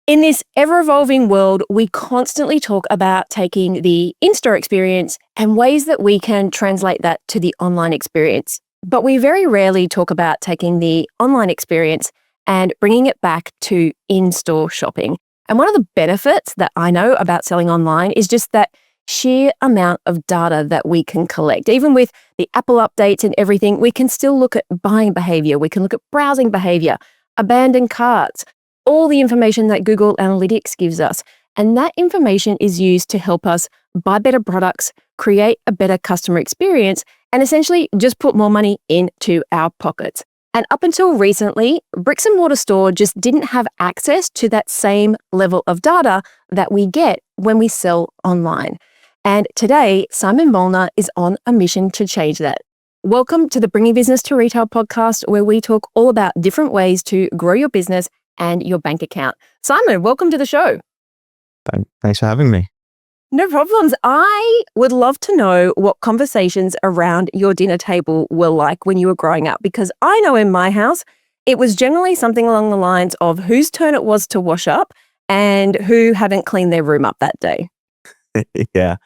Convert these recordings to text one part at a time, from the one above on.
In this ever-evolving world, we constantly talk about taking the in-store experience and ways that we can translate that to the online experience. But we very rarely talk about taking the online experience and bringing it back to in-store shopping. And one of the benefits that I know about selling online is just that sheer amount of data that we can collect. Even with the Apple updates and everything, we can still look at buying behavior. We can look at browsing behavior, abandoned carts, all the information that Google Analytics gives us. And that information is used to help us buy better products, create a better customer experience, and essentially just put more money into our pockets. And up until recently, bricks and mortar store just didn't have access to that same level of data that we get when we sell online. And today, Simon Molnar is on a mission to change that. Welcome to the Bringing Business to Retail podcast, where we talk all about different ways to grow your business and your bank account. Simon, welcome to the show. Thanks for having me. No problems. I would love to know what conversations around your dinner table were like when you were growing up, because I know in my house, it was generally something along the lines of whose turn it was to wash up and who hadn't cleaned their room up that day. Yeah.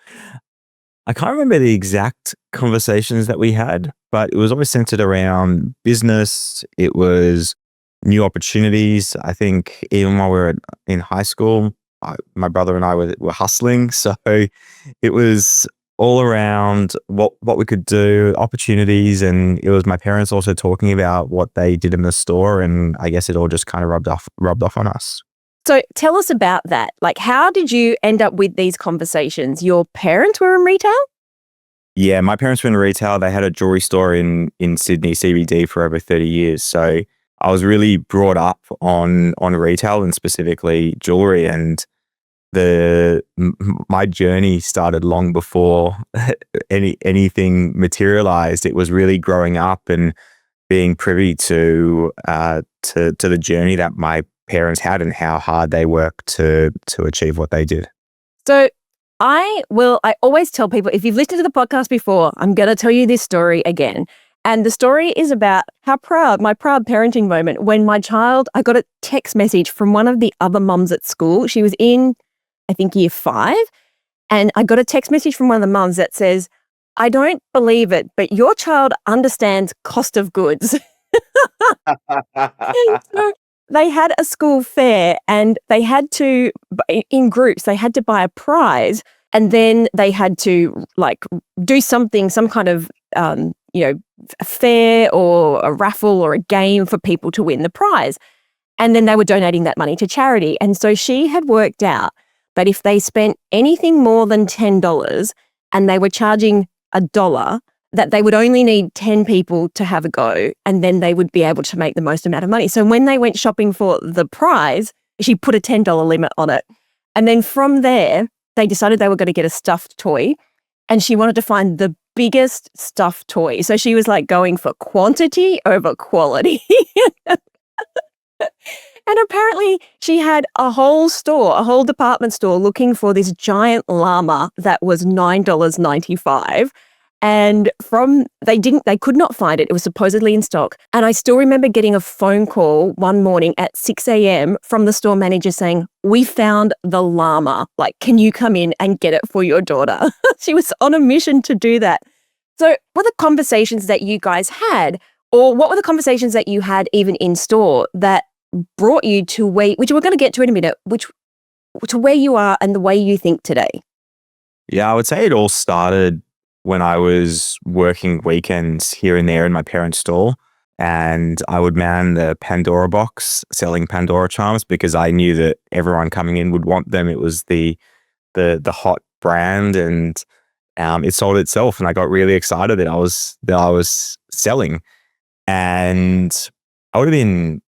I can't remember the exact conversations that we had, but it was always centered around business. It was new opportunities. I think even while we were in high school, my brother and I were hustling. So it was all around what we could do, opportunities. And it was my parents also talking about what they did in the store. And I guess it all just kind of rubbed off on us. So tell us about that. Like, how did you end up with these conversations? Your parents were in retail? Yeah, my parents were in retail. They had a jewelry store in Sydney CBD for over 30 years. So I was really brought up on retail and specifically jewelry, and my journey started long before anything materialized. It was really growing up and being privy to the journey that my parents had and how hard they worked to achieve what they did. So I always tell people, if you've listened to the podcast before, I'm going to tell you this story again. And the story is about my proud parenting moment when I got a text message from one of the other mums at school. She was in, I think, year 5. And I got a text message from one of the mums that says, "I don't believe it, but your child understands cost of goods." So they had a school fair and they had to, in groups, they had to buy a prize, and then they had to do some kind of, a fair or a raffle or a game for people to win the prize. And then they were donating that money to charity. And so she had worked out that if they spent anything more than $10 and they were charging $1, that they would only need 10 people to have a go, and then they would be able to make the most amount of money. So when they went shopping for the prize, she put a $10 limit on it. And then from there, they decided they were going to get a stuffed toy, and she wanted to find the biggest stuffed toy. So she was going for quantity over quality. And apparently she had a whole department store looking for this giant llama that was $9.95. And they could not find it. It was supposedly in stock. And I still remember getting a phone call one morning at 6 a.m. from the store manager saying, "We found the llama. Can you come in and get it for your daughter?" She was on a mission to do that. So what were the conversations that you guys had, or what were the conversations that you had even in store that brought you to which we're going to get to in a minute, to where you are and the way you think today? Yeah, I would say it all started when I was working weekends here and there in my parents' store, and I would man the Pandora box selling Pandora charms because I knew that everyone coming in would want them. It was the hot brand, and it sold itself, and I got really excited that I was selling. And I would have been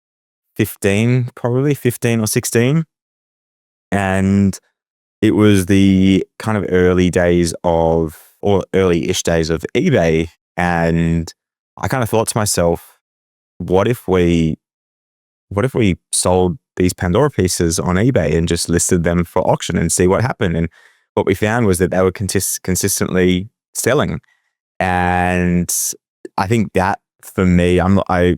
15 or 16, and it was the kind of early-ish days of eBay. And I kind of thought to myself, what if we sold these Pandora pieces on eBay and just listed them for auction and see what happened? And what we found was that they were consistently selling. And I think that for me, I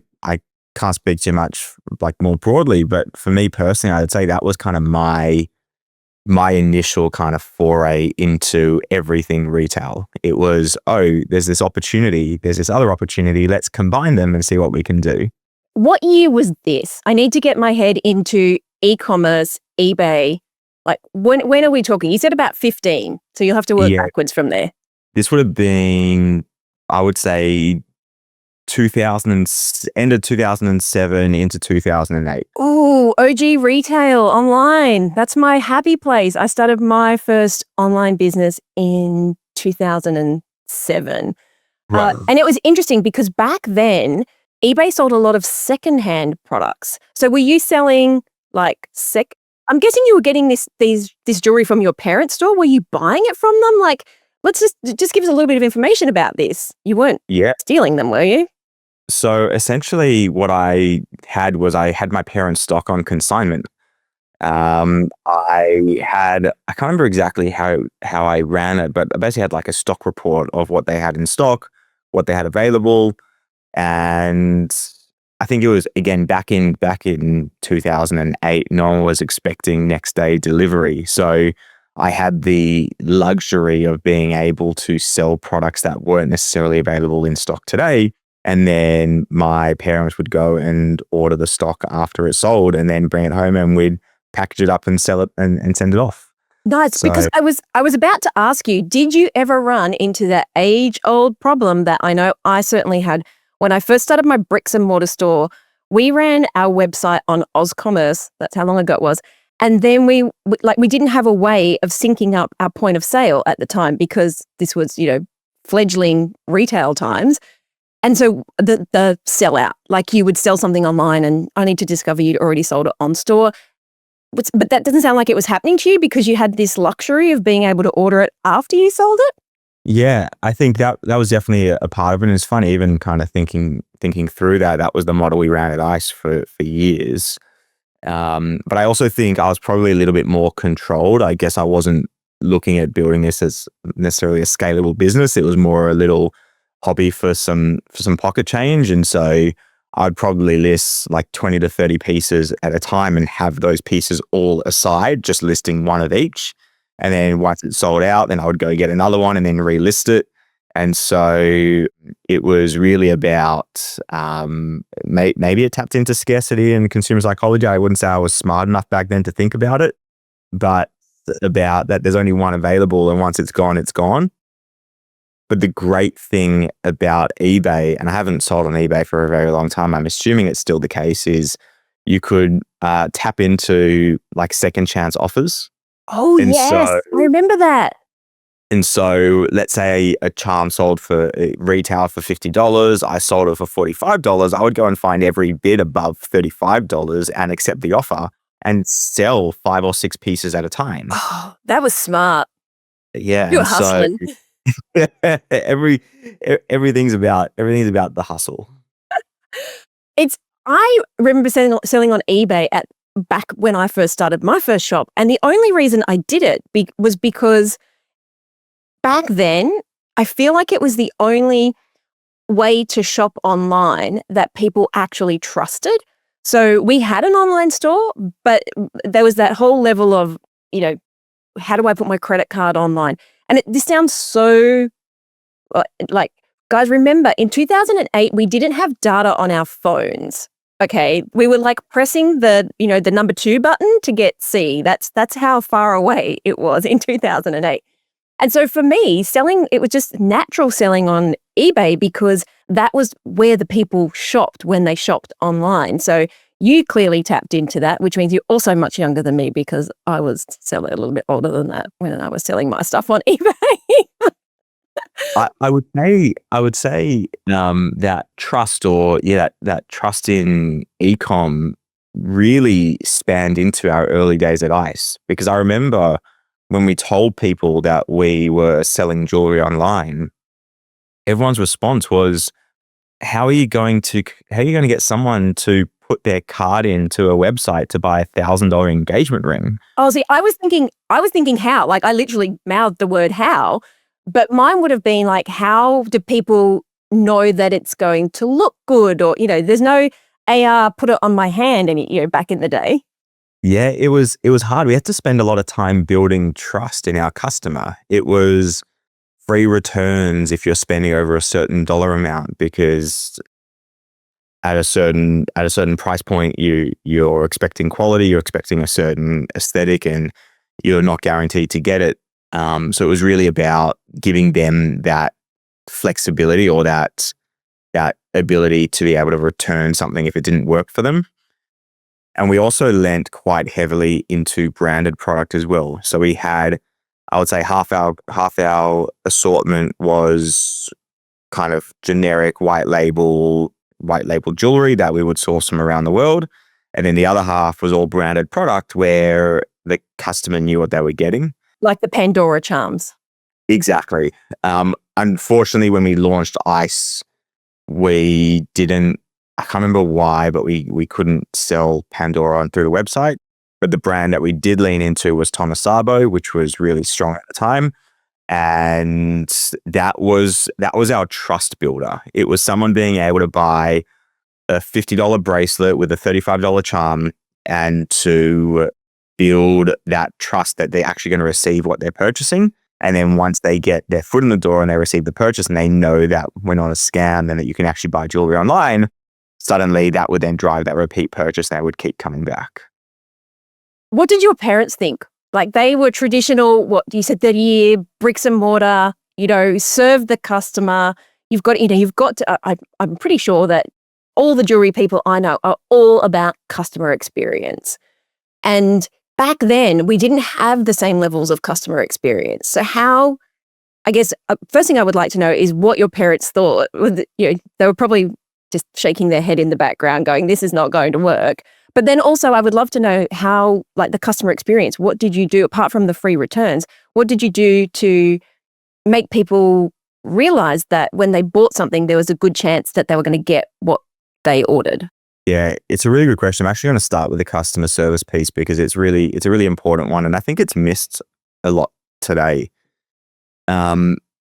can't speak too much like more broadly, but for me personally, I would say that was kind of my initial kind of foray into everything retail. It was, oh, there's this opportunity, there's this other opportunity, let's combine them and see what we can do. What year was this? I need to get my head into e-commerce, eBay. Like when are we talking? You said about 15, so you'll have to work Yeah, backwards from there. this would have been, I would say, end of 2007 into 2008. Oh, OG retail online. That's my happy place. I started my first online business in 2007. Right. And it was interesting because back then, eBay sold a lot of secondhand products. So were you selling like I'm guessing you were getting this jewelry from your parents' store. Were you buying it from them? Like, let's just give us a little bit of information about this. You weren't Yeah. stealing them, were you? So essentially what I had was I had my parents' stock on consignment. I can't remember exactly how I ran it, but I basically had like a stock report of what they had in stock, what they had available. And I think it was, again, back in 2008, no one was expecting next day delivery. So I had the luxury of being able to sell products that weren't necessarily available in stock today. And then my parents would go and order the stock after it sold and then bring it home, and we'd package it up and sell it and send it off. Nice, So because I was about to ask you, did you ever run into that age-old problem that I know I certainly had when I first started my bricks and mortar store? We ran our website on OzCommerce. That's how long ago it was. And then we didn't have a way of syncing up our point of sale at the time because this was, fledgling retail times. And so the sellout, like you would sell something online and only to discover you'd already sold it on store. But that doesn't sound like it was happening to you because you had this luxury of being able to order it after you sold it. yeah, I think that was definitely a part of it. And it's funny, even kind of thinking through that. That was the model we ran at ICE for years. But I also think I was probably a little bit more controlled. I guess I wasn't looking at building this as necessarily a scalable business. It was more a little hobby for some pocket change. And so I'd probably list like 20 to 30 pieces at a time and have those pieces all aside, just listing one of each. And then once it's sold out, then I would go get another one and then relist it. And so it was really about, maybe it tapped into scarcity and consumer psychology. I wouldn't say I was smart enough back then to think about it, but about that there's only one available, and once it's gone, it's gone. But the great thing about eBay, and I haven't sold on eBay for a very long time, I'm assuming it's still the case, is you could tap into like second chance offers. Oh, And yes. so I remember that. And so let's say a charm sold for retail for $50. I sold it for $45. I would go and find every bid above $35 and accept the offer and sell 5 or 6 pieces at a time. Oh, that was smart. Yeah. You were And so hustling. everything's about the hustle. I remember selling on eBay back when I first started my first shop. And the only reason I did it was because back then, I feel like it was the only way to shop online that people actually trusted. So we had an online store, but there was that whole level of, how do I put my credit card online? And this sounds so like, guys, remember in 2008, we didn't have data on our phones. Okay. We were like pressing the number 2 button to get C. That's how far away it was in 2008. And so for me, it was just natural selling on eBay because that was where the people shopped when they shopped online. So you clearly tapped into that, which means you're also much younger than me because I was selling a little bit older than that when I was selling my stuff on eBay. I would say that trust that trust in ecom really spanned into our early days at ICE, because I remember when we told people that we were selling jewelry online, everyone's response was, how are you going to get someone to put their card into a website to buy $1,000 engagement ring? Oh, see, I was thinking how, like I literally mouthed the word how, but mine would have been like, how do people know that it's going to look good? Or, there's no AR, put it on my hand, and back in the day. Yeah, it was hard. We had to spend a lot of time building trust in our customer. It was free returns if you're spending over a certain dollar amount, because at a certain price point, you're expecting quality, you're expecting a certain aesthetic, and you're not guaranteed to get it. So it was really about giving them that flexibility, or that ability to be able to return something if it didn't work for them. And we also lent quite heavily into branded product as well. So we had, I would say, half our assortment was kind of generic white label jewelry that we would source from around the world. And then the other half was all branded product where the customer knew what they were getting. Like the Pandora charms. Exactly. Unfortunately, when we launched Ice, we didn't, I can't remember why, but we couldn't sell Pandora through the website. But the brand that we did lean into was Thomas Sabo, which was really strong at the time. And that was our trust builder. It was someone being able to buy a $50 bracelet with a $35 charm, and to build that trust that they're actually going to receive what they're purchasing. And then once they get their foot in the door and they receive the purchase and they know that we're not a scam and that you can actually buy jewelry online, suddenly that would then drive that repeat purchase. They would keep coming back. What did your parents think? Like, they were traditional, what you said, 30-year bricks and mortar, serve the customer. You've got to, I'm pretty sure that all the jewelry people I know are all about customer experience. And back then, we didn't have the same levels of customer experience. So how, I guess, first thing I would like to know is what your parents thought. They were probably just shaking their head in the background going, this is not going to work. But then also I would love to know how, like, the customer experience, what did you do apart from the free returns? What did you do to make people realize that when they bought something, there was a good chance that they were going to get what they ordered? Yeah, it's a really good question. I'm actually going to start with the customer service piece because it's a really important one. And I think it's missed a lot today.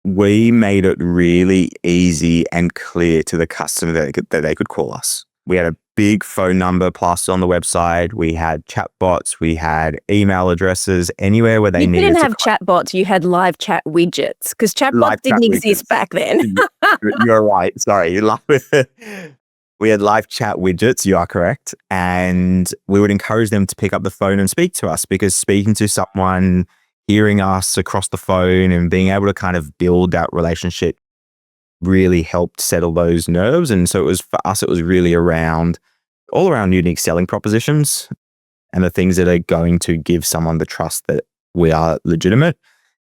We made it really easy and clear to the customer that they could call us. We had a big phone number plus on the website. We had chatbots. We had email addresses anywhere where they needed to. You didn't have chatbots. You had live chat widgets, because chatbots didn't exist back then. You're right. Sorry. We had live chat widgets. You are correct. And we would encourage them to pick up the phone and speak to us, because speaking to someone, hearing us across the phone and being able to kind of build that relationship really helped settle those nerves. And so for us, it was really all around unique selling propositions and the things that are going to give someone the trust that we are legitimate.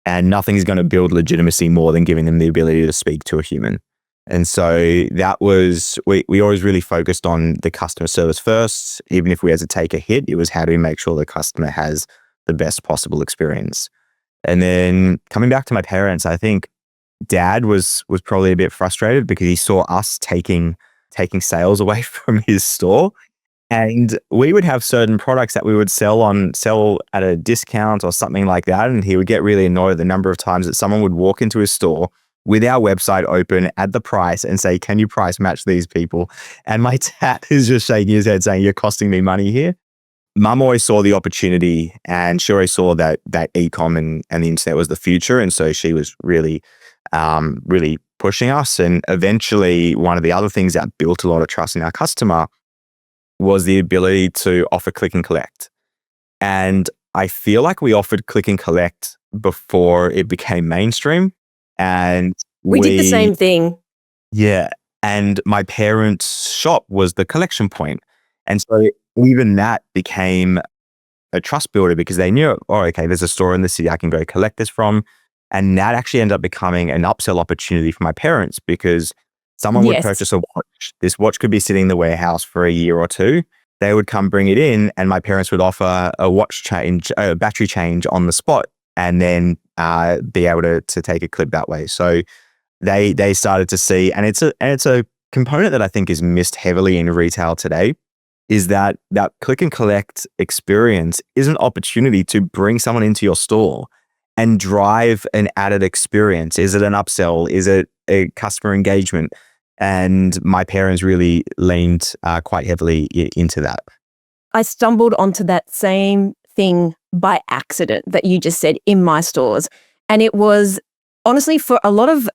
And nothing's going to build legitimacy more than giving them the ability to speak to a human. And so that was, we always really focused on the customer service first. Even if we had to take a hit, it was how do we make sure the customer has the best possible experience. And then coming back to my parents, I think Dad was probably a bit frustrated because he saw us taking sales away from his store. And we would have certain products that we would sell at a discount or something like that. And he would get really annoyed the number of times that someone would walk into his store with our website open at the price and say, can you price match these people? And my dad is just shaking his head saying, you're costing me money here. Mum always saw the opportunity, and she always saw that e-com and the internet was the future. And so she was really pushing us. And eventually, one of the other things that built a lot of trust in our customer was the ability to offer click and collect. And I feel like we offered click and collect before it became mainstream. And we did the same thing. Yeah. And my parents' shop was the collection point. And so even that became a trust builder, because they knew, oh, okay, there's a store in the city I can go collect this from. And that actually ended up becoming an upsell opportunity for my parents, because someone would purchase a watch. This watch could be sitting in the warehouse for a year or two. They would come bring it in, and my parents would offer a watch change, a battery change on the spot, and then be able to take a clip that way. So they started to see, and it's a component that I think is missed heavily in retail today, is that click and collect experience is an opportunity to bring someone into your store and drive an added experience. Is it an upsell? Is it a customer engagement? And my parents really leaned quite heavily into that. I stumbled onto that same thing by accident that you just said in my stores. And it was honestly for a lot of,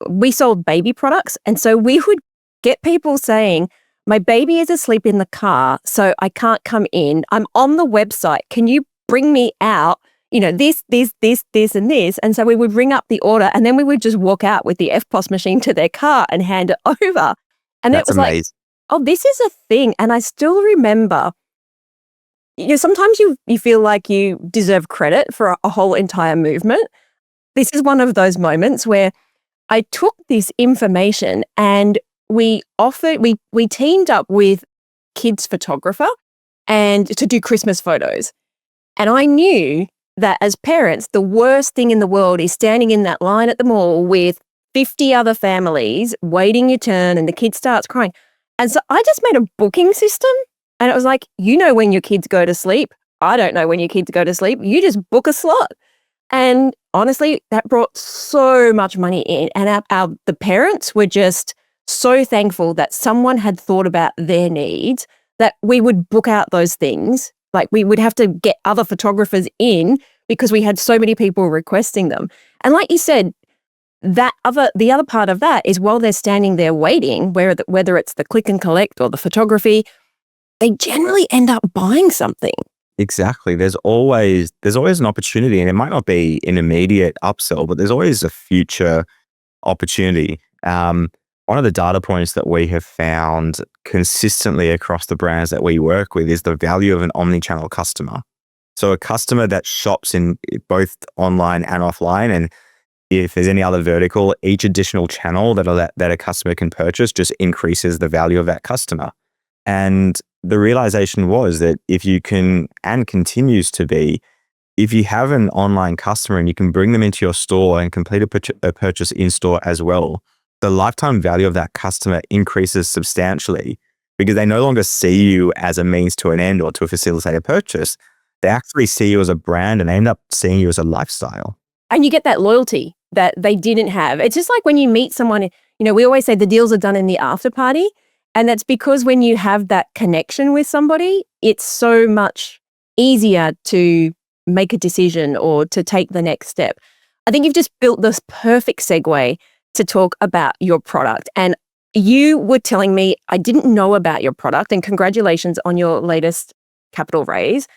we sold baby products. And so we would get people saying, my baby is asleep in the car, so I can't come in. I'm on the website. Can you bring me out? This, and this. And so we would ring up the order and then we would just walk out with the FPOS machine to their car and hand it over. And That's it was amazing. like, oh, this is a thing. And I still remember, sometimes you feel like you deserve credit for a whole entire movement. This is one of those moments where I took this information and we teamed up with kids photographer and to do Christmas photos. And I knew that as parents, the worst thing in the world is standing in that line at the mall with 50 other families waiting your turn and the kid starts crying. And so I just made a booking system and it was like, when your kids go to sleep. I don't know when your kids go to sleep. You just book a slot. And honestly, that brought so much money in. And the parents were just so thankful that someone had thought about their needs, that we would book out those things. Like we would have to get other photographers in because we had so many people requesting them. And like you said, the other part of that is while they're standing there waiting, whether it's the click and collect or the photography, they generally end up buying something. Exactly. There's always an opportunity, and it might not be an immediate upsell, but there's always a future opportunity. One of the data points that we have found consistently across the brands that we work with is the value of an omni-channel customer. So a customer that shops in both online and offline, and if there's any other vertical, each additional channel that a customer can purchase just increases the value of that customer. And the realization was that if you can, and continues to be, if you have an online customer and you can bring them into your store and complete a purchase in store as well, the lifetime value of that customer increases substantially because they no longer see you as a means to an end or to facilitate a purchase. They actually see you as a brand and they end up seeing you as a lifestyle. And you get that loyalty that they didn't have. It's just like when you meet someone, we always say the deals are done in the after party. And that's because when you have that connection with somebody, it's so much easier to make a decision or to take the next step. I think you've just built this perfect segue to talk about your product. And you were telling me I didn't know about your product, and congratulations on your latest capital raise.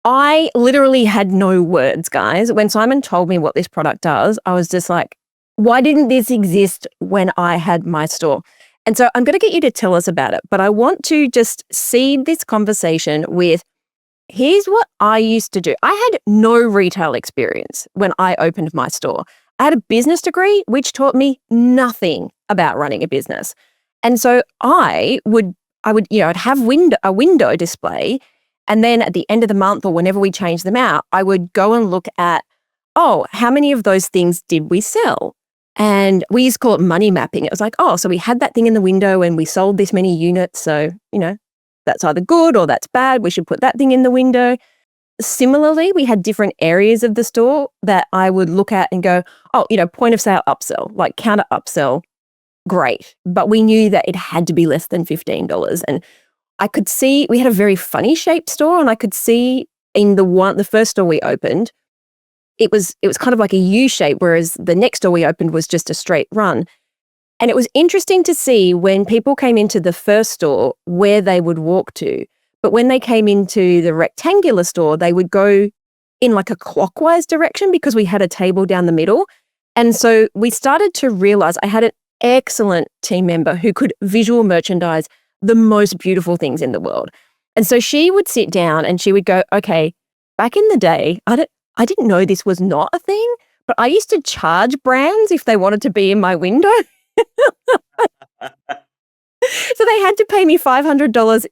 I literally had no words, guys. When Simon told me what this product does, I was just like, why didn't this exist when I had my store? And so I'm going to get you to tell us about it, but I want to just seed this conversation with, here's what I used to do. I had no retail experience when I opened my store. I had a business degree, which taught me nothing about running a business. And so I'd have a window display. And then at the end of the month or whenever we changed them out, I would go and look at, how many of those things did we sell? And we used to call it money mapping. It was like, so we had that thing in the window and we sold this many units. So, that's either good or that's bad. We should put that thing in the window. Similarly, we had different areas of the store that I would look at and go, point of sale upsell, like counter upsell, great. But we knew that it had to be less than $15. And I could see we had a very funny shaped store, and I could see in the first store we opened, it was kind of like a U shape, whereas the next store we opened was just a straight run. And it was interesting to see when people came into the first store where they would walk to. But when they came into the rectangular store, they would go in like a clockwise direction because we had a table down the middle. And so we started to realize I had an excellent team member who could visual merchandise the most beautiful things in the world. And so she would sit down and she would go, okay, back in the day, I didn't know this was not a thing, but I used to charge brands if they wanted to be in my window. So they had to pay me $500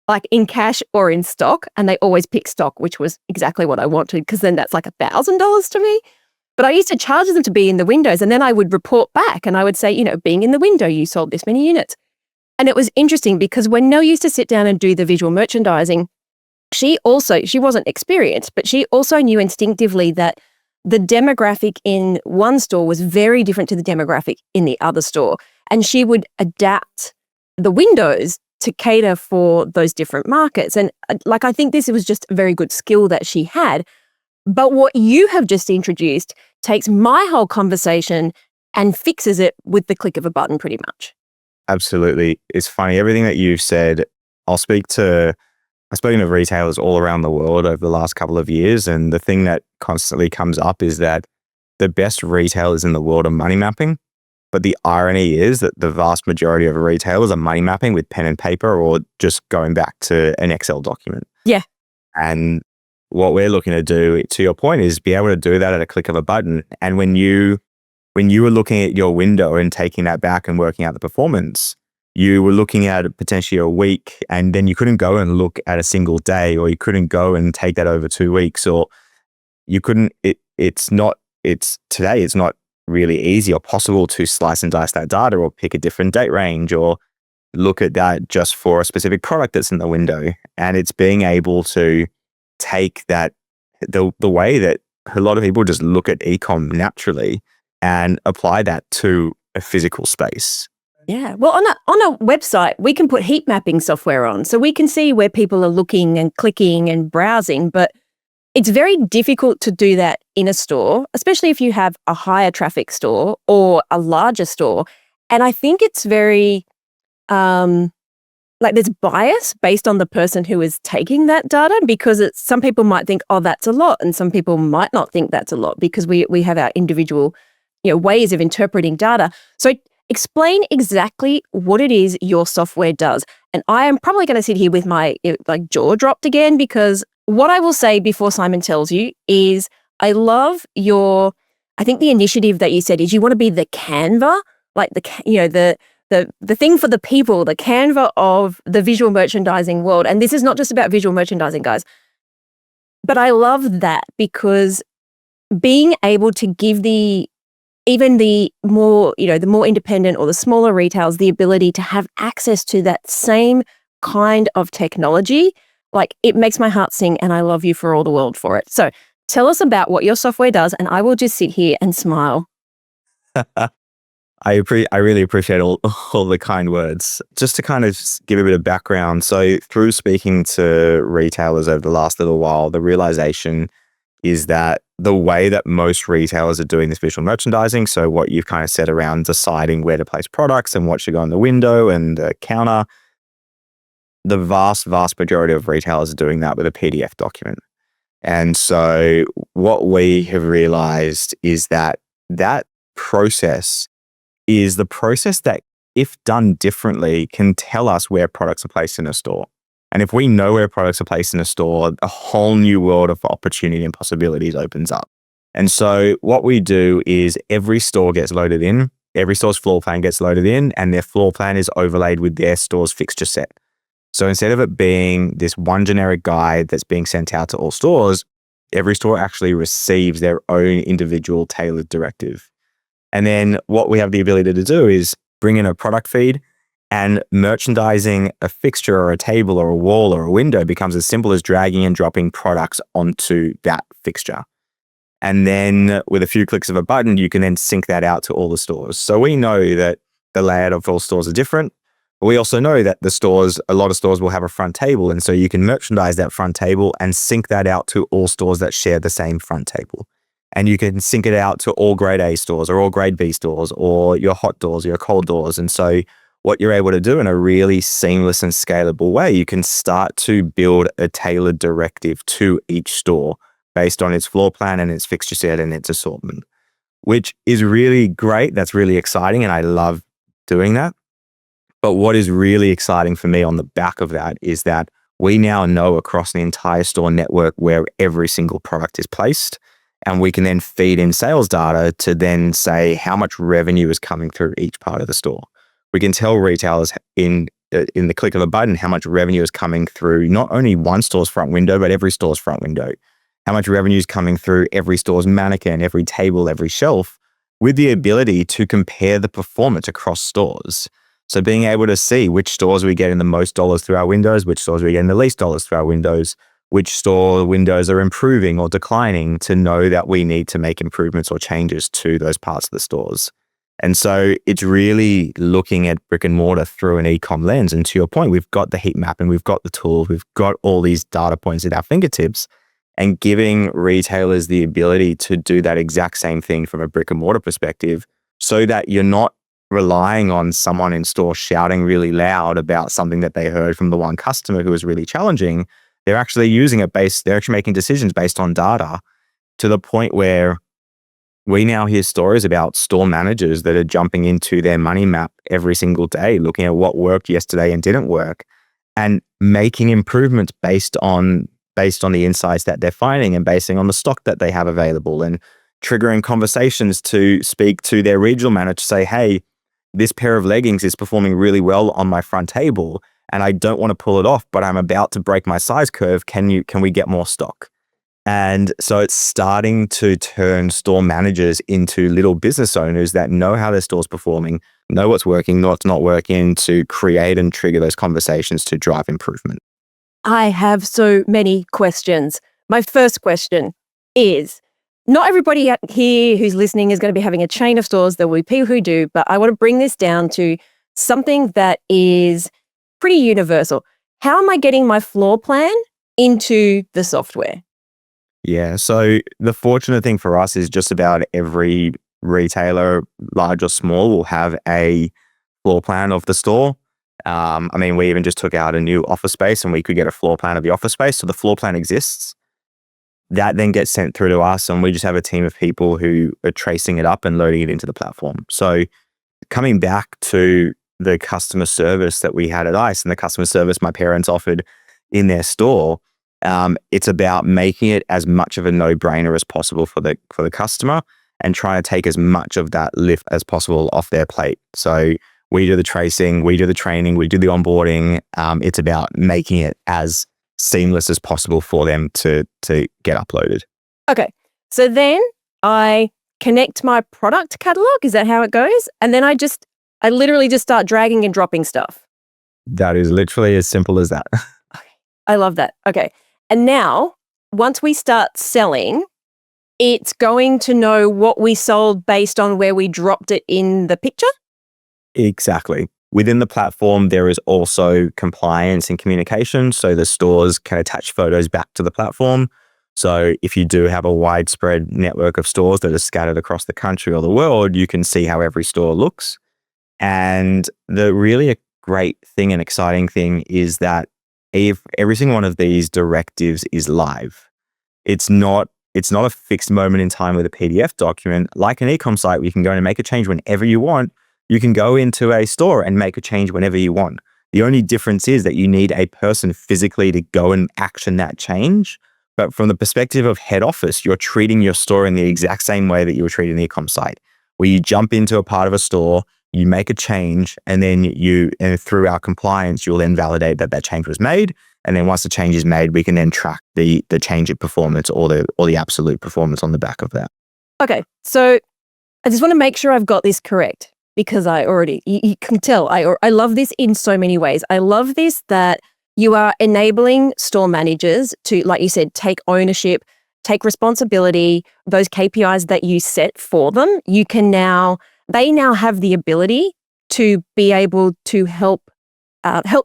like in cash or in stock, and they always pick stock, which was exactly what I wanted because then that's like $1,000 to me. But I used to charge them to be in the windows, and then I would report back and I would say, being in the window, you sold this many units. And it was interesting because when Nell used to sit down and do the visual merchandising, she wasn't experienced, but she also knew instinctively that the demographic in one store was very different to the demographic in the other store. And she would adapt the windows to cater for those different markets. And I think this was just a very good skill that she had. But what you have just introduced takes my whole conversation and fixes it with the click of a button pretty much. Absolutely. It's funny. Everything that you've said, I've spoken to retailers all around the world over the last couple of years. And the thing that constantly comes up is that the best retailers in the world are money mapping. But the irony is that the vast majority of retailers are money mapping with pen and paper or just going back to an Excel document. Yeah. And what we're looking to do, to your point, is be able to do that at a click of a button. And when you were looking at your window and taking that back and working out the performance, you were looking at potentially a week, and then you couldn't go and look at a single day, or you couldn't go and take that over 2 weeks, or you couldn't, it's not really easy or possible to slice and dice that data or pick a different date range or look at that just for a specific product that's in the window. And it's being able to take that, the way that a lot of people just look at e-com naturally and apply that to a physical space. Yeah. Well, on a website, we can put heat mapping software on, so we can see where people are looking and clicking and browsing, but it's very difficult to do that in a store, especially if you have a higher traffic store or a larger store. And I think it's very, there's bias based on the person who is taking that data, because some people might think, oh, that's a lot. And some people might not think that's a lot, because we have our individual, ways of interpreting data. So explain exactly what it is your software does. And I am probably going to sit here with my jaw dropped again, because what I will say before Simon tells you is I love I think the initiative that you said is you want to be the Canva, the thing for the people, the Canva of the visual merchandising world. And this is not just about visual merchandising, guys. But I love that, because being able to give even the more independent or the smaller retailers the ability to have access to that same kind of technology, it makes my heart sing, and I love you for all the world for it. So tell us about what your software does, and I will just sit here and smile. I really appreciate all the kind words. Just to kind of give a bit of background. So through speaking to retailers over the last little while, the realization is that the way that most retailers are doing this visual merchandising, so what you've kind of said around deciding where to place products and what should go on the window and the counter, the vast majority of retailers are doing that with a PDF document. And so what we have realized is that process is the process that, if done differently, can tell us where products are placed in a store. And if we know where products are placed in a store, a whole new world of opportunity and possibilities opens up. And so what we do is every store gets loaded in, every store's floor plan gets loaded in, and their floor plan is overlaid with their store's fixture set. So instead of it being this one generic guide that's being sent out to all stores, every store actually receives their own individual tailored directive. And then what we have the ability to do is bring in a product feed, and merchandising a fixture or a table or a wall or a window becomes as simple as dragging and dropping products onto that fixture. And then with a few clicks of a button, you can then sync that out to all the stores. So we know that the layout of all stores are different. But we also know that a lot of stores will have a front table. And so you can merchandise that front table and sync that out to all stores that share the same front table. And you can sync it out to all grade A stores or all grade B stores or your hot doors or your cold doors. And so what you're able to do in a really seamless and scalable way, you can start to build a tailored directive to each store based on its floor plan and its fixture set and its assortment, which is really great. That's really exciting. And I love doing that. But what is really exciting for me on the back of that is that we now know across the entire store network where every single product is placed. And we can then feed in sales data to then say how much revenue is coming through each part of the store. We can tell retailers in the click of a button how much revenue is coming through not only one store's front window, but every store's front window. How much revenue is coming through every store's mannequin, every table, every shelf, with the ability to compare the performance across stores. So being able to see which stores we get in the most dollars through our windows, which stores we get in the least dollars through our windows, which store windows are improving or declining, to know that we need to make improvements or changes to those parts of the stores. And so it's really looking at brick and mortar through an e-com lens. And to your point, we've got the heat map and we've got the tools, we've got all these data points at our fingertips, and giving retailers the ability to do that exact same thing from a brick and mortar perspective, so that you're not relying on someone in store shouting really loud about something that they heard from the one customer who was really challenging. They're actually using it they're actually making decisions based on data, to the point where we now hear stories about store managers that are jumping into their money map every single day, looking at what worked yesterday and didn't work, and making improvements based on the insights that they're finding and basing on the stock that they have available, and triggering conversations to speak to their regional manager to say, hey, this pair of leggings is performing really well on my front table and I don't want to pull it off, but I'm about to break my size curve. Can we get more stock? And so it's starting to turn store managers into little business owners that know how their store's performing, know what's working, know what's not working, to create and trigger those conversations to drive improvement. I have so many questions. My first question is, not everybody out here who's listening is going to be having a chain of stores. There will be people who do, but I want to bring this down to something that is pretty universal. How am I getting my floor plan into the software? Yeah, so the fortunate thing for us is just about every retailer, large or small, will have a floor plan of the store. We even just took out a new office space and we could get a floor plan of the office space. So the floor plan exists. That then gets sent through to us, and we just have a team of people who are tracing it up and loading it into the platform. So coming back to the customer service that we had at ICE and the customer service my parents offered in their store, it's about making it as much of a no-brainer as possible for the customer, and trying to take as much of that lift as possible off their plate. So we do the tracing, we do the training, we do the onboarding. It's about making it as seamless as possible for them to get uploaded. Okay, so then I connect my product catalog. Is that how it goes? And then I literally just start dragging and dropping stuff. That is literally as simple as that. Okay, I love that. Okay, and now once we start selling, it's going to know what we sold based on where we dropped it in the picture? Exactly. Within the platform, there is also compliance and communication. So the stores can attach photos back to the platform. So if you do have a widespread network of stores that are scattered across the country or the world, you can see how every store looks. And the really great thing and exciting thing is that if every single one of these directives is live, it's not a fixed moment in time with a PDF document. Like an e-com site, where you can go and make a change whenever you want. You can go into a store and make a change whenever you want. The only difference is that you need a person physically to go and action that change. But from the perspective of head office, you're treating your store in the exact same way that you were treating an e-com site, where you jump into a part of a store, you make a change, and then through our compliance, you'll then validate that change was made. And then once the change is made, we can then track the change in performance or the absolute performance on the back of that. Okay, so I just want to make sure I've got this correct, because you can tell, I love this in so many ways. I love this that you are enabling store managers to, like you said, take ownership, take responsibility. Those KPIs that you set for them, they now have the ability to be able to help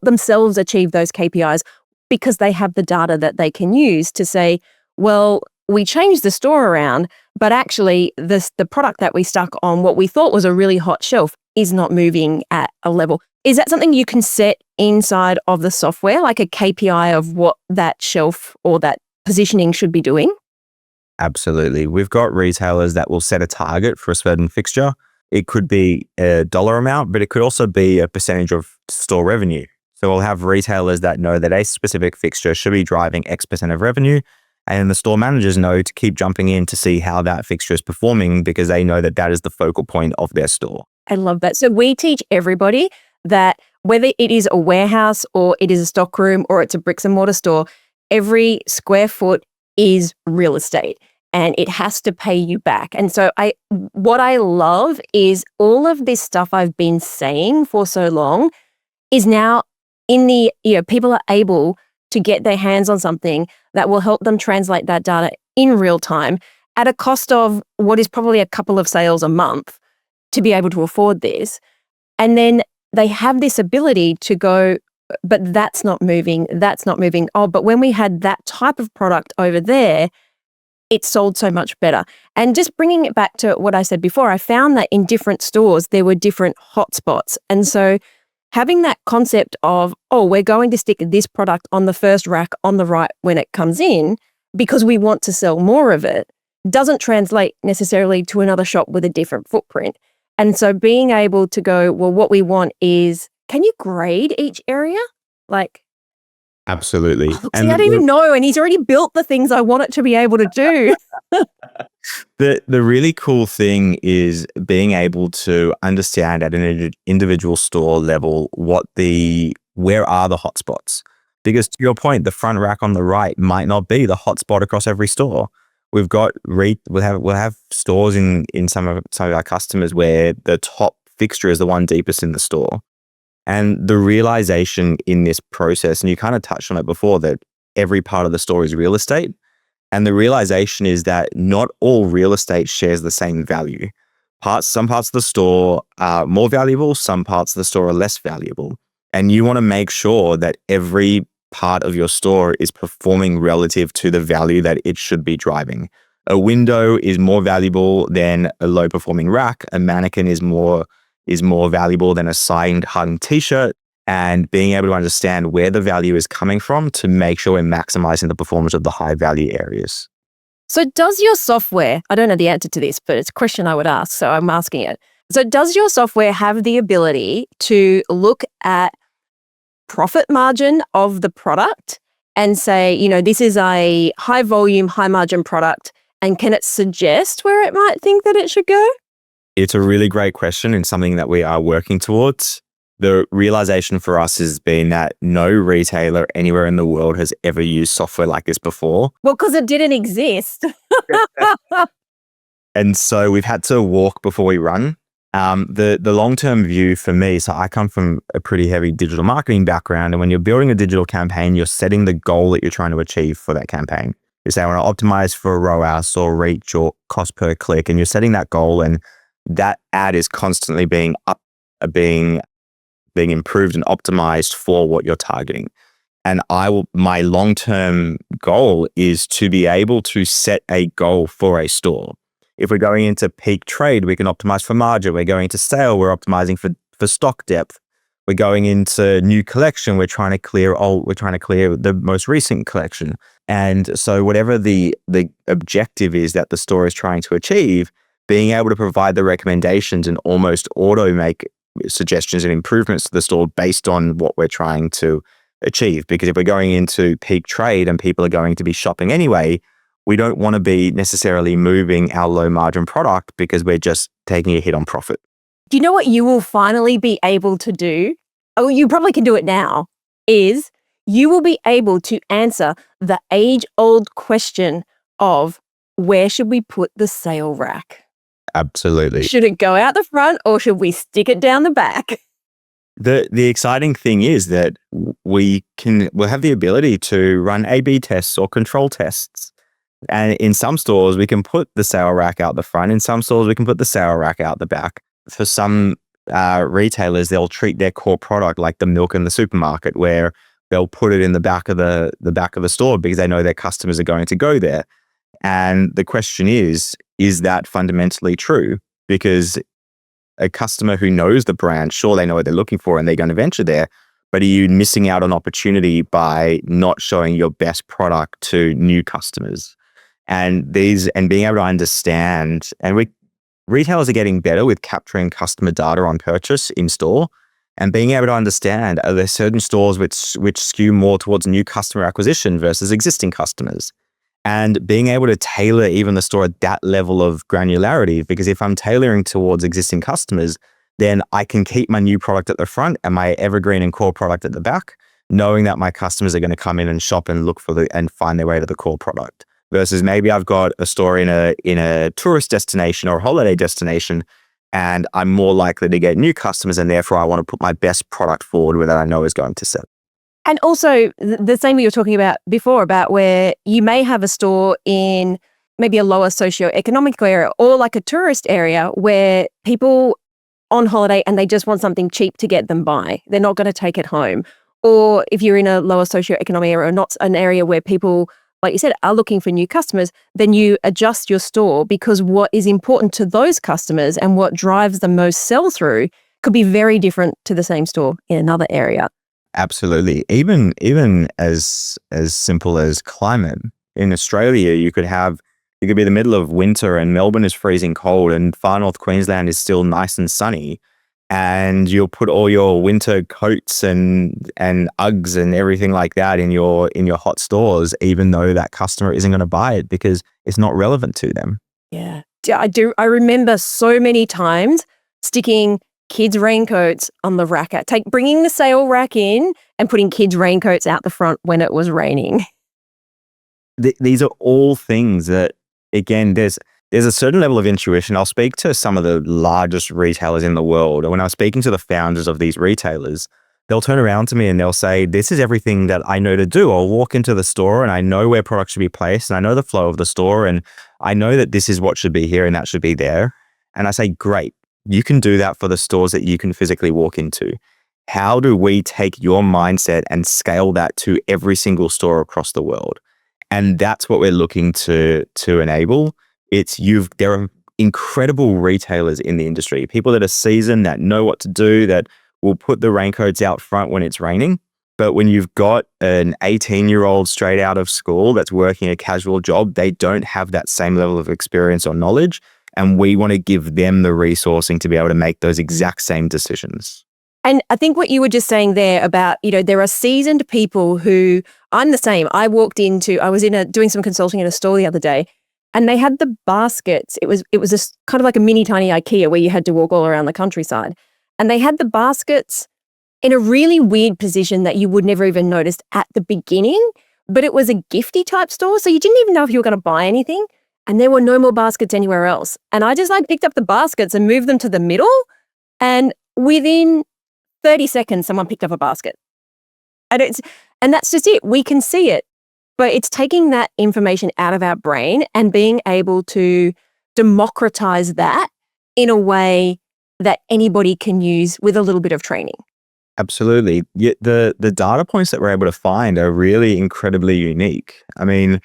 themselves achieve those KPIs, because they have the data that they can use to say, well, we changed the store around, but actually the product that we stuck on what we thought was a really hot shelf is not moving at a level. Is that something you can set inside of the software, like a KPI of what that shelf or that positioning should be doing? Absolutely. We've got retailers that will set a target for a certain fixture. It could be a dollar amount, but it could also be a percentage of store revenue. So we'll have retailers that know that a specific fixture should be driving X% of revenue. And the store managers know to keep jumping in to see how that fixture is performing, because they know that is the focal point of their store. I love that. So we teach everybody that whether it is a warehouse or it is a stockroom or it's a bricks and mortar store, every square foot is real estate and it has to pay you back. And so what I love is all of this stuff I've been saying for so long is now people are able to get their hands on something that will help them translate that data in real time at a cost of what is probably a couple of sales a month to be able to afford this. And then they have this ability to go, but that's not moving. That's not moving. Oh, but when we had that type of product over there, it sold so much better. And just bringing it back to what I said before, I found that in different stores, there were different hotspots. And so having that concept of, oh, we're going to stick this product on the first rack on the right when it comes in because we want to sell more of it, doesn't translate necessarily to another shop with a different footprint. And so being able to go, well, what we want is, can you grade each area? Like, Absolutely. oh, look, see, I don't even know. And he's already built the things I want it to be able to do. The really cool thing is being able to understand at an individual store level where are the hotspots. Because to your point, the front rack on the right might not be the hotspot across every store. We'll have stores in some of our customers where the top fixture is the one deepest in the store. And the realization in this process, and you kind of touched on it before, that every part of the store is real estate. And the realization is that not all real estate shares the same value. Some parts of the store are more valuable, some parts of the store are less valuable. And you want to make sure that every part of your store is performing relative to the value that it should be driving. A window is more valuable than a low performing rack. A mannequin is more valuable than a signed hung t-shirt, and being able to understand where the value is coming from to make sure we're maximizing the performance of the high value areas. So does your software, I don't know the answer to this, but it's a question I would ask, so I'm asking it. So does your software have the ability to look at profit margin of the product and say, this is a high volume, high margin product, and can it suggest where it might think that it should go? It's a really great question and something that we are working towards. The realization for us has been that no retailer anywhere in the world has ever used software like this before. Well, because it didn't exist. And so we've had to walk before we run. The long-term view for me, so I come from a pretty heavy digital marketing background. And when you're building a digital campaign, you're setting the goal that you're trying to achieve for that campaign. You say, I want to optimize for ROAS or reach or cost per click. And you're setting that goal, and that ad is constantly being improved and optimized for what you're targeting. And my long-term goal is to be able to set a goal for a store. If we're going into peak trade, we can optimize for margin. We're going to sale, we're optimizing for stock depth. We're going into new collection, we're trying to clear the most recent collection. And so whatever the objective is that the store is trying to achieve, being able to provide the recommendations and almost auto make suggestions and improvements to the store based on what we're trying to achieve. Because if we're going into peak trade and people are going to be shopping anyway, we don't want to be necessarily moving our low margin product because we're just taking a hit on profit. Do you know what you will finally be able to do? Oh, you probably can do it now, is you will be able to answer the age-old question of where should we put the sale rack? Absolutely. Should it go out the front or should we stick it down the back? The exciting thing is that we'll have the ability to run A/B tests or control tests. And in some stores, we can put the sale rack out the front. In some stores, we can put the sale rack out the back. For some retailers, they'll treat their core product like the milk in the supermarket, where they'll put it in the back of the store because they know their customers are going to go there. And the question is that fundamentally true? Because a customer who knows the brand, sure, they know what they're looking for and they're going to venture there. But are you missing out on opportunity by not showing your best product to new customers? And being able to understand, and retailers are getting better with capturing customer data on purchase in store, and being able to understand, are there certain stores which skew more towards new customer acquisition versus existing customers? And being able to tailor even the store at that level of granularity, because if I'm tailoring towards existing customers, then I can keep my new product at the front and my evergreen and core product at the back, knowing that my customers are going to come in and shop and look and find their way to the core product. Versus maybe I've got a store in a tourist destination or a holiday destination, and I'm more likely to get new customers, and therefore I want to put my best product forward that I know is going to sell. And also the same we were talking about before about where you may have a store in maybe a lower socioeconomic area or like a tourist area where people on holiday and they just want something cheap to get them by. They're not going to take it home. Or if you're in a lower socioeconomic area or not an area where people, like you said, are looking for new customers, then you adjust your store because what is important to those customers and what drives the most sell through could be very different to the same store in another area. Absolutely. Even as simple as climate. In Australia, you could be in the middle of winter and Melbourne is freezing cold and far north Queensland is still nice and sunny. And you'll put all your winter coats and Uggs and everything like that in your hot stores, even though that customer isn't going to buy it because it's not relevant to them. Yeah. I do. I remember so many times sticking kids' raincoats on the rack bringing the sale rack in and putting kids' raincoats out the front when it was raining. These are all things that, again, there's a certain level of intuition. I'll speak to some of the largest retailers in the world. And when I was speaking to the founders of these retailers, they'll turn around to me and they'll say, this is everything that I know to do. I'll walk into the store and I know where products should be placed and I know the flow of the store and I know that this is what should be here and that should be there. And I say, great, you can do that for the stores that you can physically walk into. How do we take your mindset and scale that to every single store across the world? And that's what we're looking to enable. There are incredible retailers in the industry, people that are seasoned, that know what to do, that will put the raincoats out front when it's raining. But when you've got an 18-year-old straight out of school that's working a casual job, they don't have that same level of experience or knowledge. And we want to give them the resourcing to be able to make those exact same decisions. And I think what you were just saying there about, there are seasoned people who, I'm the same. I was doing some consulting in a store the other day and they had the baskets. It was this kind of like a mini tiny IKEA where you had to walk all around the countryside. And they had the baskets in a really weird position that you would never even notice at the beginning, but it was a gifty type store. So you didn't even know if you were going to buy anything. And there were no more baskets anywhere else. And I just picked up the baskets and moved them to the middle. And within 30 seconds, someone picked up a basket. And that's just it. We can see it. But it's taking that information out of our brain and being able to democratize that in a way that anybody can use with a little bit of training. Absolutely. The data points that we're able to find are really incredibly unique. I mean,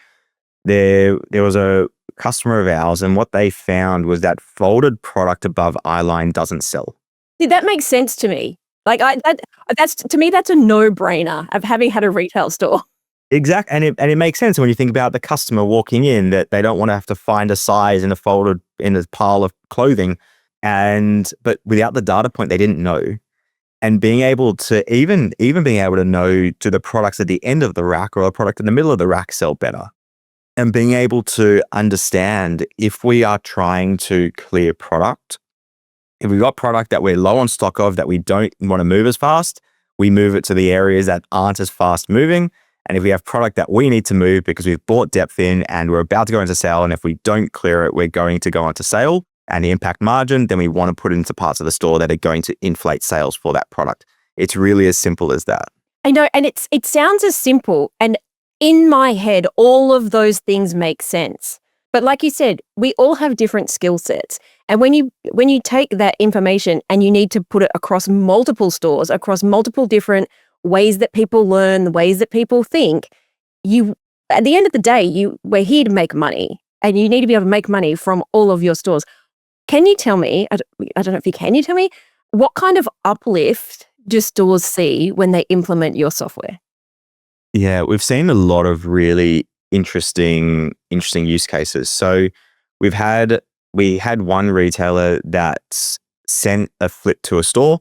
there was a customer of ours and what they found was that folded product above eyeline doesn't sell. Did that make sense to me? To me, that's a no-brainer of having had a retail store. Exactly. And it makes sense when you think about the customer walking in, that they don't want to have to find a size in a pile of clothing. But without the data point, they didn't know. And being able to even being able to know, do the products at the end of the rack or a product in the middle of the rack sell better? And being able to understand if we are trying to clear product, if we've got product that we're low on stock of that we don't want to move as fast, we move it to the areas that aren't as fast moving. And if we have product that we need to move because we've bought depth in and we're about to go into sale, and if we don't clear it, we're going to go into sale and the impact margin, then we want to put it into parts of the store that are going to inflate sales for that product. It's really as simple as that. I know, and it sounds as simple, and in my head, all of those things make sense. But like you said, we all have different skill sets. And when you take that information and you need to put it across multiple stores, across multiple different ways that people learn, the ways that people think, at the end of the day, we're here to make money, and you need to be able to make money from all of your stores. Can you tell me, I don't know if you can tell me, what kind of uplift do stores see when they implement your software? Yeah, we've seen a lot of really interesting use cases. So we had one retailer that sent a flip to a store,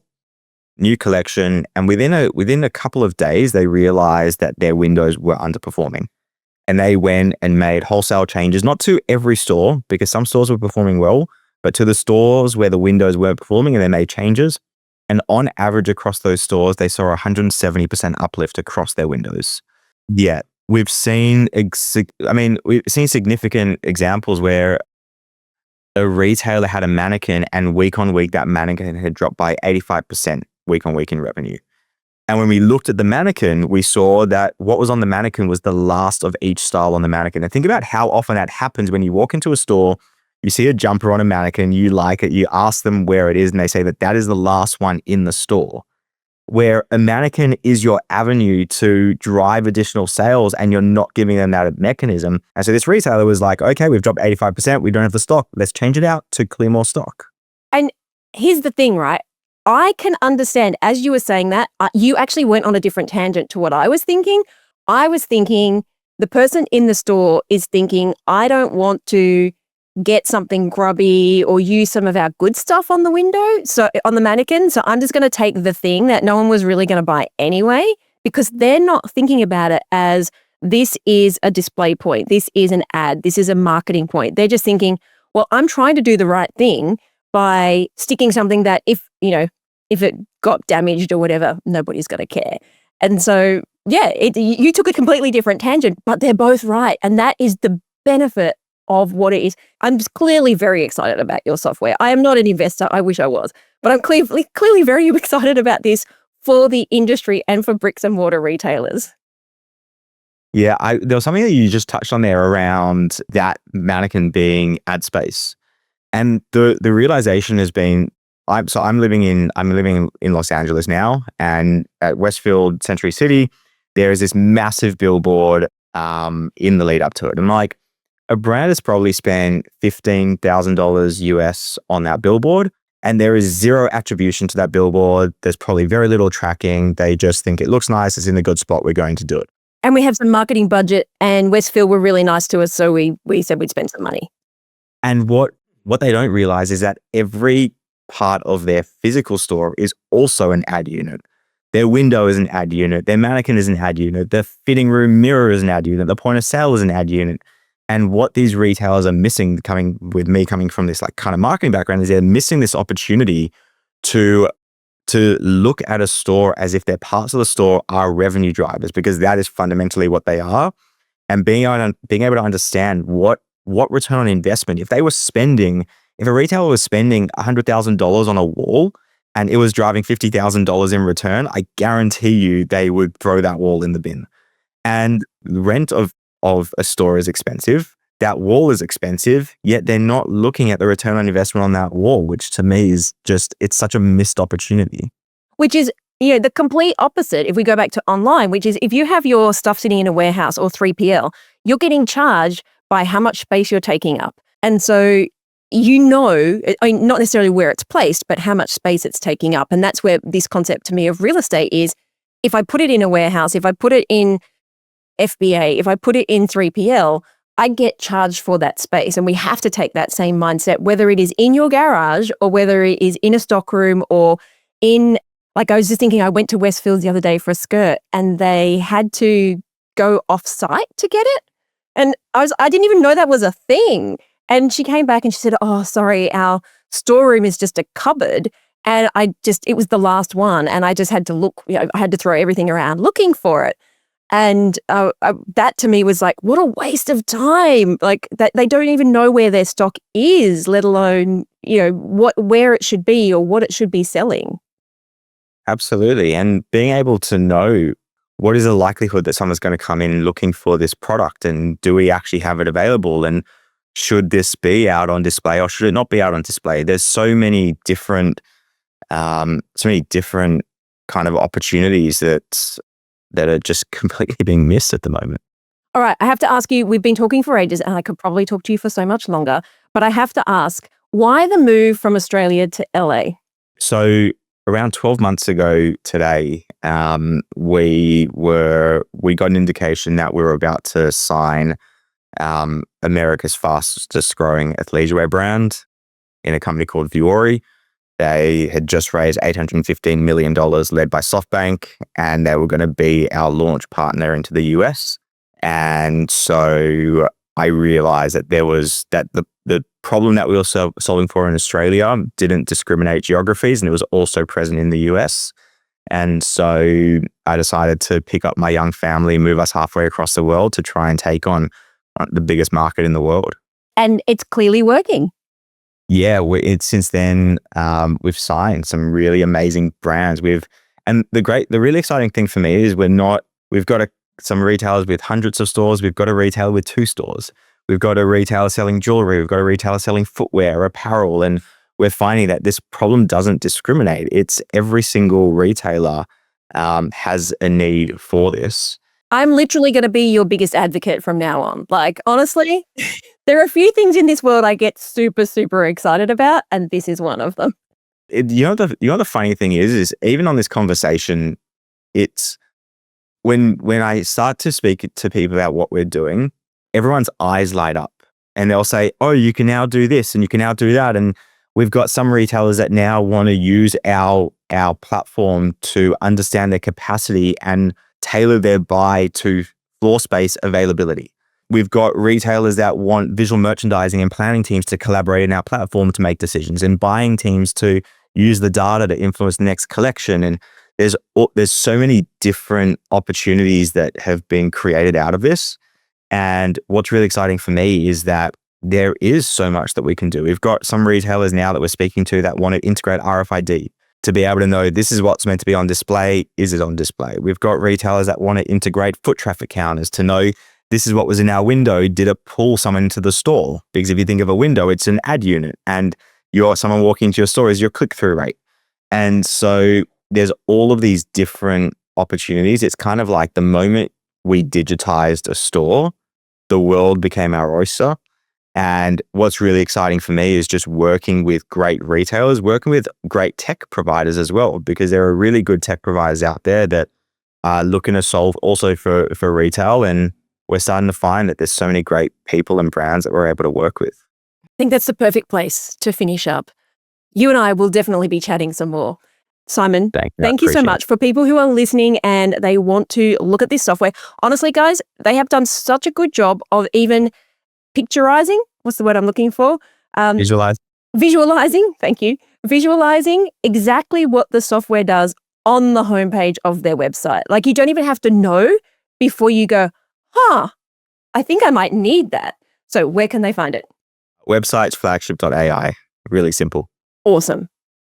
new collection, and within a couple of days, they realized that their windows were underperforming. And they went and made wholesale changes, not to every store, because some stores were performing well, but to the stores where the windows weren't performing, and they made changes. And on average across those stores, they saw 170% uplift across their windows. Yeah, we've seen significant examples where a retailer had a mannequin and week on week, that mannequin had dropped by 85% week on week in revenue. And when we looked at the mannequin, we saw that what was on the mannequin was the last of each style on the mannequin. And think about how often that happens when you walk into a store, you see a jumper on a mannequin, you like it, you ask them where it is, and they say that that is the last one in the store. Where a mannequin is your avenue to drive additional sales and you're not giving them that mechanism. And so this retailer was like, okay, we've dropped 85%. We don't have the stock. Let's change it out to clear more stock. And here's the thing, right? I can understand, as you were saying that, you actually went on a different tangent to what I was thinking. I was thinking the person in the store is thinking, I don't want to get something grubby or use some of our good stuff on the window, so on the mannequin. So I'm just going to take the thing that no one was really going to buy anyway, because they're not thinking about it as this is a display point. This is an ad. This is a marketing point. They're just thinking, well, I'm trying to do the right thing by sticking something that if it got damaged or whatever, nobody's going to care. And so, yeah, you took a completely different tangent, but they're both right. And that is the benefit of what it is. I'm just clearly very excited about your software. I am not an investor. I wish I was, but I'm clearly very excited about this for the industry and for bricks and mortar retailers. Yeah, there was something that you just touched on there around that mannequin being ad space. And the realization has been, I'm living in Los Angeles now, and at Westfield Century City, there is this massive billboard in the lead up to it. And like, a brand has probably spent $15,000 US on that billboard, and there is zero attribution to that billboard. There's probably very little tracking. They just think it looks nice, it's in a good spot, we're going to do it. And we have some marketing budget, and Westfield were really nice to us, so we said we'd spend some money. And what they don't realize is that every part of their physical store is also an ad unit. Their window is an ad unit. Their mannequin is an ad unit. The fitting room mirror is an ad unit. The point of sale is an ad unit. And what these retailers are missing, coming from this like kind of marketing background, is they're missing this opportunity to look at a store as if their parts of the store are revenue drivers, because that is fundamentally what they are. And being able to understand what return on investment, if a retailer was spending $100,000 on a wall and it was driving $50,000 in return, I guarantee you they would throw that wall in the bin. And the rent of a store is expensive. That wall is expensive, yet they're not looking at the return on investment on that wall, which to me is just, it's such a missed opportunity. Which is, the complete opposite if we go back to online, which is if you have your stuff sitting in a warehouse or 3PL, you're getting charged by how much space you're taking up. And so, not necessarily where it's placed, but how much space it's taking up. And that's where this concept to me of real estate is, if I put it in a warehouse, if I put it in FBA, if I put it in 3PL, I get charged for that space. And we have to take that same mindset, whether it is in your garage or whether it is in a stockroom or in, like I was just thinking, I went to Westfield the other day for a skirt and they had to go off site to get it. And I didn't even know that was a thing. And she came back and she said, oh, sorry, our storeroom is just a cupboard. And it was the last one. And I just had to look, I had to throw everything around looking for it. And that to me was like, what a waste of time. Like that they don't even know where their stock is, let alone, where it should be or what it should be selling. Absolutely. And being able to know what is the likelihood that someone's going to come in looking for this product, and do we actually have it available? And should this be out on display or should it not be out on display? There's so many different kind of opportunities that are just completely being missed at the moment. All right. I have to ask you, we've been talking for ages and I could probably talk to you for so much longer, but I have to ask, why the move from Australia to LA? So around 12 months ago today, we got an indication that we were about to sign America's fastest growing athleisure wear brand in a company called Vuori. They had just raised $815 million led by SoftBank, and they were going to be our launch partner into the US. And so I realized that the problem that we were solving for in Australia didn't discriminate geographies, and it was also present in the US. And so I decided to pick up my young family, move us halfway across the world to try and take on the biggest market in the world. And it's clearly working. Yeah, since then, we've signed some really amazing brands. We've And the really exciting thing for me is we've got some retailers with hundreds of stores. We've got a retailer with 2 stores. We've got a retailer selling jewelry. We've got a retailer selling footwear, apparel. And we're finding that this problem doesn't discriminate. It's every single retailer has a need for this. I'm literally going to be your biggest advocate from now on. Like, honestly, there are a few things in this world I get super, super excited about, and this is one of them. The funny thing is even on this conversation, it's when I start to speak to people about what we're doing, everyone's eyes light up and they'll say, oh, you can now do this and you can now do that. And we've got some retailers that now want to use our platform to understand their capacity and tailor their buy to floor space availability. We've got retailers that want visual merchandising and planning teams to collaborate in our platform to make decisions, and buying teams to use the data to influence the next collection. And there's so many different opportunities that have been created out of this. And what's really exciting for me is that there is so much that we can do. We've got some retailers now that we're speaking to that want to integrate RFID to be able to know this is what's meant to be on display. Is it on display? We've got retailers that want to integrate foot traffic counters to know this is what was in our window. Did it pull someone into the store? Because if you think of a window, it's an ad unit, and someone walking into your store is your click-through rate. And so there's all of these different opportunities. It's kind of like the moment we digitized a store, the world became our oyster. And what's really exciting for me is just working with great retailers, working with great tech providers as well, because there are really good tech providers out there that are looking to solve also for retail. And we're starting to find that there's so many great people and brands that we're able to work with. I think that's the perfect place to finish up. You and I will definitely be chatting some more. Simon, thank you so much. For people who are listening and they want to look at this software, honestly, guys, they have done such a good job of even picturizing. What's the word I'm looking for? Visualizing. Thank you. Visualizing exactly what the software does on the homepage of their website. Like, you don't even have to know before you go, I think I might need that. So where can they find it? Website's flagship.ai. Really simple. Awesome.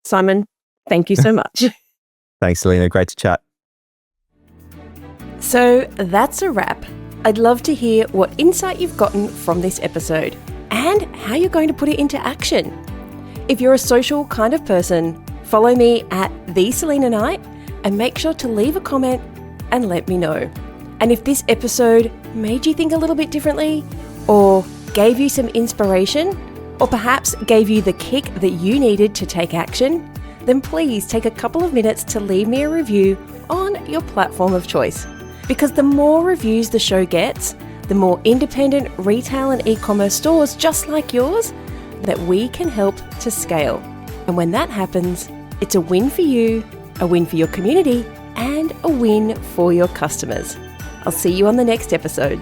Simon, thank you so much. Thanks, Salena. Great to chat. So that's a wrap. I'd love to hear what insight you've gotten from this episode and how you're going to put it into action. If you're a social kind of person, follow me at the Salena Knight and make sure to leave a comment and let me know. And if this episode made you think a little bit differently, or gave you some inspiration, or perhaps gave you the kick that you needed to take action, then please take a couple of minutes to leave me a review on your platform of choice. Because the more reviews the show gets, the more independent retail and e-commerce stores just like yours that we can help to scale. And when that happens, it's a win for you, a win for your community, and a win for your customers. I'll see you on the next episode.